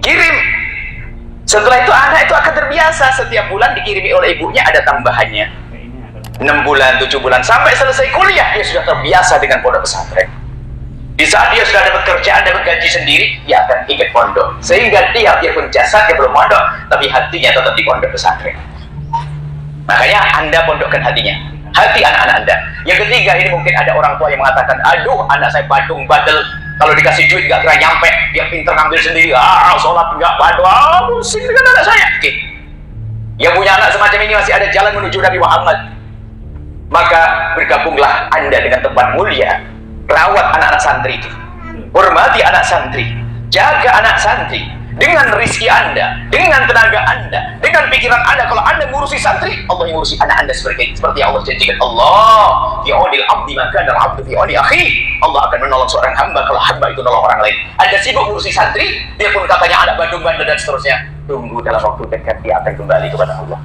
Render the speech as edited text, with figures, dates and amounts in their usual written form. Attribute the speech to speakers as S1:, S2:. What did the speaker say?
S1: kirim. Setelah itu anak itu akan terbiasa, setiap bulan dikirimi oleh ibunya ada tambahannya. 6 bulan, 7 bulan, sampai selesai kuliah dia sudah terbiasa dengan pondok pesantren. Di saat dia sudah dapat kerjaan, dapat gaji sendiri, dia akan ingat pondok. Sehingga dia pun jasadnya belum pondok, tapi hatinya tetap di pondok pesantren. Makanya Anda pondokkan hatinya, hati anak-anak Anda. Yang ketiga, ini mungkin ada orang tua yang mengatakan, aduh anak saya badung badel, kalau dikasih duit gak kira nyampe, dia pinter ngambil sendiri, sholat gak padu, pusing dengan anak saya. Oke. Yang punya anak semacam ini masih ada jalan menuju Nabi Muhammad, maka bergabunglah Anda dengan tempat mulia. Rawat anak-anak santri itu, hormati anak santri, jaga anak santri dengan rizki Anda, dengan tenaga Anda, dengan pikiran Anda. Kalau Anda ngurusi santri, Allah yang ngurusi anak Anda seperti Allah janjikan. Allah fi aunil abdi maka dan abdu fi auni akhi. Allah akan menolong seorang hamba kalau hamba itu nolong orang lain. Anda sibuk ngurusi santri, dia pun katanya anak bandung bandel dan seterusnya. Tunggu dalam waktu dekat dia akan kembali kepada Allah.